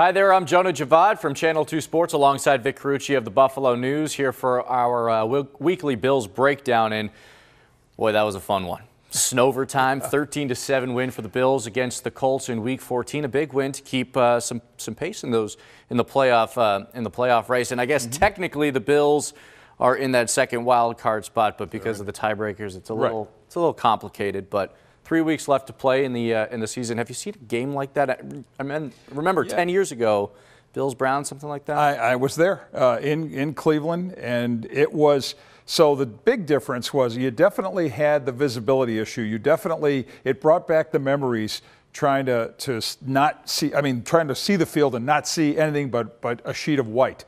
Hi there, I'm Jonah Vic from Channel 2 Sports alongside Vic Carucci of the Buffalo News here for our weekly Bills breakdown. And boy, that was a fun one. Snover time, 13-7 win for the Bills against the Colts in Week 14. A big win to keep some pace in the playoff race. And I guess technically the Bills are in that second wild card spot, but because of the tiebreakers, it's a little complicated. But 3 weeks left to play in the season. Have you seen a game like that? I mean, remember 10 years ago, Bills-Browns, something like that? I was there in Cleveland, and it was – so the big difference was you definitely had the visibility issue. It brought back the memories trying to not see – I mean, trying to see the field and not see anything but a sheet of white.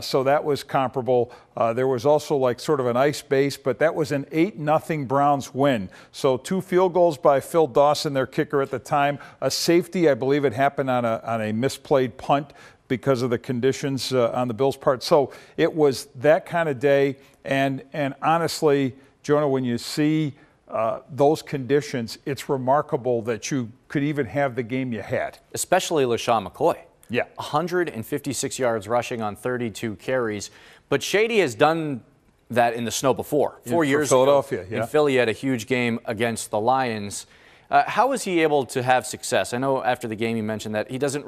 So that was comparable. There was also like sort of an ice base, but that was an 8-0 Browns win. So 2 field goals by Phil Dawson, their kicker at the time. A safety, I believe it happened on a misplayed punt because of the conditions on the Bills' part. So it was that kind of day. And honestly, Jonah, when you see those conditions, it's remarkable that you could even have the game you had. Especially LaShawn McCoy. Yeah. 156 yards rushing on 32 carries. But Shady has done that in the snow before. 4 years ago. Philadelphia, yeah. And Philly had a huge game against the Lions. How was he able to have success? I know after the game you mentioned that it doesn't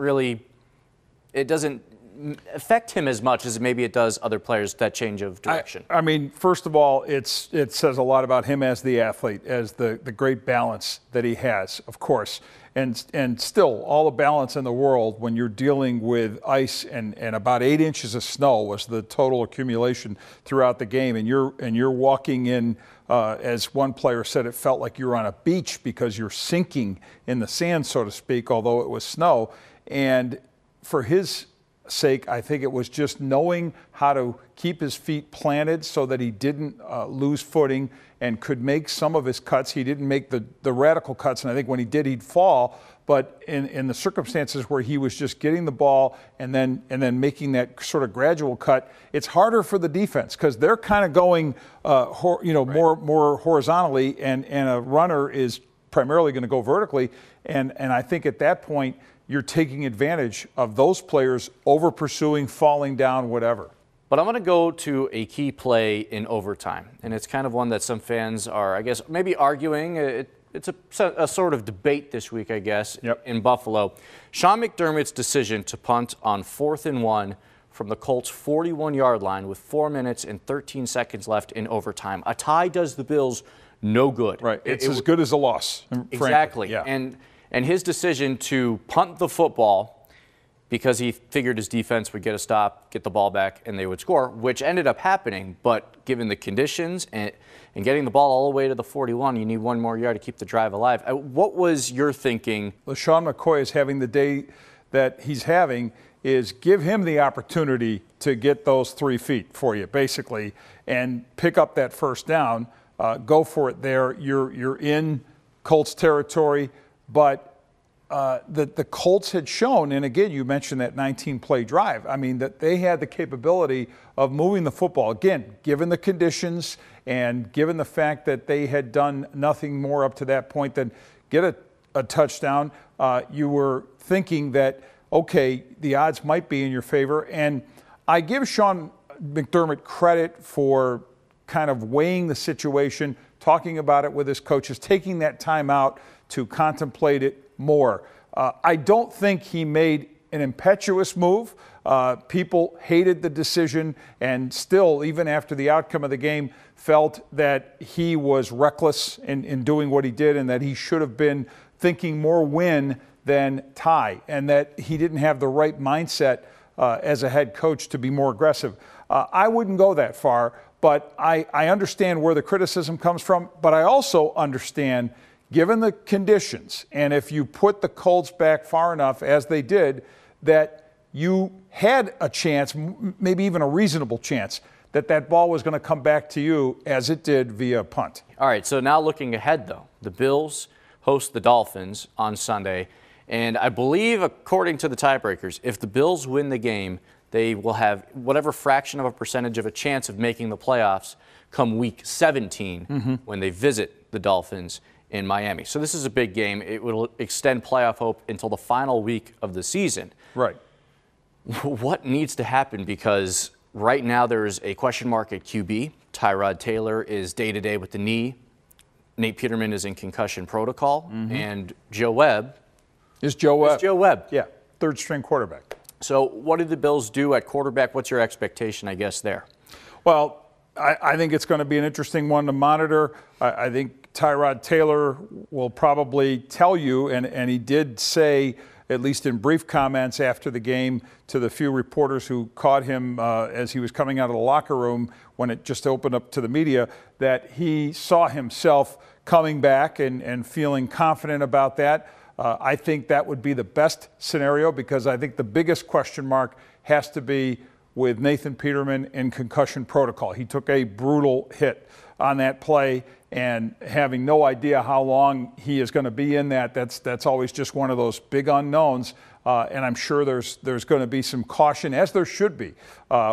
affect him as much as maybe it does other players, that change of direction. I mean, first of all, it says a lot about him as the athlete, as the great balance that he has, of course. And still, all the balance in the world when you're dealing with ice and about 8 inches of snow was the total accumulation throughout the game. And you're walking in, as one player said, it felt like you're on a beach because you're sinking in the sand, so to speak, although it was snow. And for his sake, I think it was just knowing how to keep his feet planted so that he didn't lose footing and could make some of his cuts. He didn't make the radical cuts, and I think when he did, he'd fall. But in the circumstances where he was just getting the ball and then making that sort of gradual cut, it's harder for the defense because they're kind of going more horizontally, and a runner is primarily going to go vertically. And I think at that point, you're taking advantage of those players over pursuing, falling down, whatever. But I'm going to go to a key play in overtime, and it's kind of one that some fans are, I guess, maybe arguing. It's a sort of debate this week, I guess, in Buffalo. Sean McDermott's decision to punt on 4th and 1 from the Colts' 41-yard line with 4 minutes and 13 seconds left in overtime. A tie does the Bills no good. Right. It's as good as a loss. Exactly. Yeah. And his decision to punt the football because he figured his defense would get a stop, get the ball back, and they would score, which ended up happening. But given the conditions and getting the ball all the way to the 41, you need 1 more yard to keep the drive alive. What was your thinking? LaShawn McCoy is having the day that he's having is give him the opportunity to get those 3 feet for you, basically, and pick up that first down. Go for it there. You're in Colts territory. But the Colts had shown, and again, you mentioned that 19-play drive, I mean, that they had the capability of moving the football. Again, given the conditions and given the fact that they had done nothing more up to that point than get a touchdown, you were thinking that, okay, the odds might be in your favor. And I give Sean McDermott credit for kind of weighing the situation, talking about it with his coaches, taking that time out to contemplate it more. I don't think he made an impetuous move. People hated the decision and still, even after the outcome of the game, felt that he was reckless in doing what he did and that he should have been thinking more win than tie, and that he didn't have the right mindset as a head coach to be more aggressive. I wouldn't go that far, but I understand where the criticism comes from, but I also understand given the conditions, and if you put the Colts back far enough, as they did, that you had a chance, maybe even a reasonable chance, that ball was going to come back to you as it did via punt. All right, so now looking ahead, though, the Bills host the Dolphins on Sunday, and I believe, according to the tiebreakers, if the Bills win the game, they will have whatever fraction of a percentage of a chance of making the playoffs come Week 17 when they visit the Dolphins in Miami. So this is a big game. It will extend playoff hope until the final week of the season. Right. What needs to happen? Because right now there's a question mark at QB. Tyrod Taylor is day-to-day with the knee. Nate Peterman is in concussion protocol. And Joe Webb is Joe Webb. Yeah, third-string quarterback. So what did the Bills do at quarterback? What's your expectation, I guess, there? Well, I think it's going to be an interesting one to monitor. I think Tyrod Taylor will probably tell you, and he did say, at least in brief comments after the game, to the few reporters who caught him as he was coming out of the locker room when it just opened up to the media, that he saw himself coming back and feeling confident about that. I think that would be the best scenario, because I think the biggest question mark has to be with Nathan Peterman in concussion protocol. He took a brutal hit on that play, and having no idea how long he is going to be in that's always just one of those big unknowns. And I'm sure there's going to be some caution, as there should be,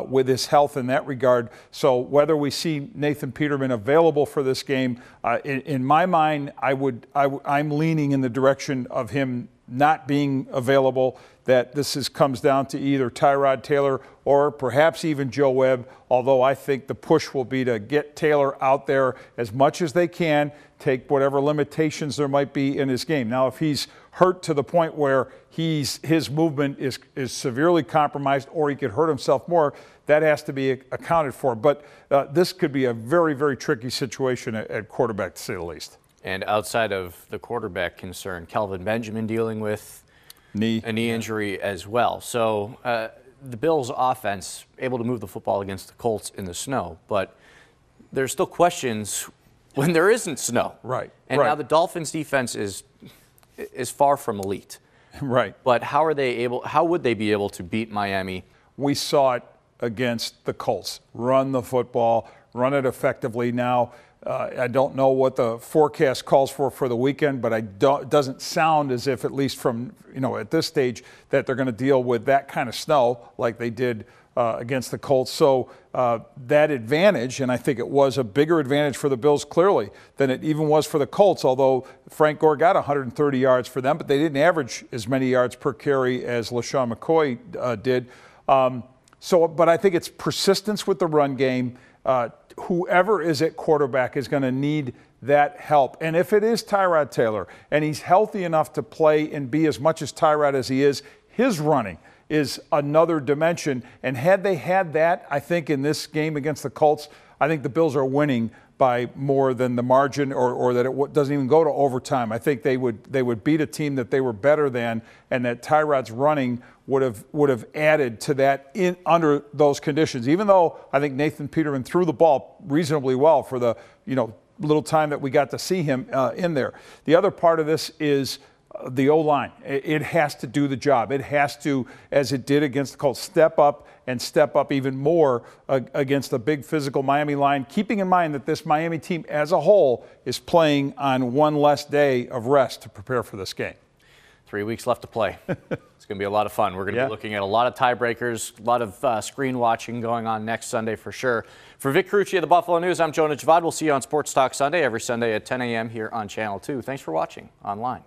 with his health in that regard. So whether we see Nathan Peterman available for this game, in my mind, I'm leaning in the direction of him not being available, that this comes down to either Tyrod Taylor or perhaps even Joe Webb, although I think the push will be to get Taylor out there as much as they can, take whatever limitations there might be in his game. Now, if he's hurt to the point where his movement is severely compromised, or he could hurt himself more, that has to be accounted for. But this could be a very, very tricky situation at quarterback, to say the least. And outside of the quarterback concern, Kelvin Benjamin dealing with a knee injury as well. So the Bills' offense able to move the football against the Colts in the snow, but there's still questions when there isn't snow. Right. And now the Dolphins' defense is far from elite. Right. But how would they be able to beat Miami? We saw it against the Colts. Run the football, run it effectively. Now, I don't know what the forecast calls for the weekend, but it doesn't sound as if, at least from, at this stage, that they're going to deal with that kind of snow like they did against the Colts. So that advantage, and I think it was a bigger advantage for the Bills clearly than it even was for the Colts, although Frank Gore got 130 yards for them, but they didn't average as many yards per carry as LaShawn McCoy did. But I think it's persistence with the run game. Whoever is at quarterback is going to need that help. And if it is Tyrod Taylor, and he's healthy enough to play and be as much as Tyrod as he is, his running is another dimension. And had they had that, I think in this game against the Colts, I think the Bills are winning by more than the margin, or that it doesn't even go to overtime. I think they would beat a team that they were better than, and that Tyrod's running would have added to that under those conditions. Even though I think Nathan Peterman threw the ball reasonably well for the little time that we got to see him in there. The other part of this is the O-line. It has to do the job. It has to, as it did against the Colts, step up even more against the big physical Miami line, keeping in mind that this Miami team as a whole is playing on one less day of rest to prepare for this game. 3 weeks left to play. It's going to be a lot of fun. We're going to be looking at a lot of tiebreakers, a lot of screen watching going on next Sunday for sure. For Vic Carucci of the Buffalo News, I'm Jonah Vic. We'll see you on Sports Talk Sunday, every Sunday at 10 a.m. here on Channel 2. Thanks for watching online.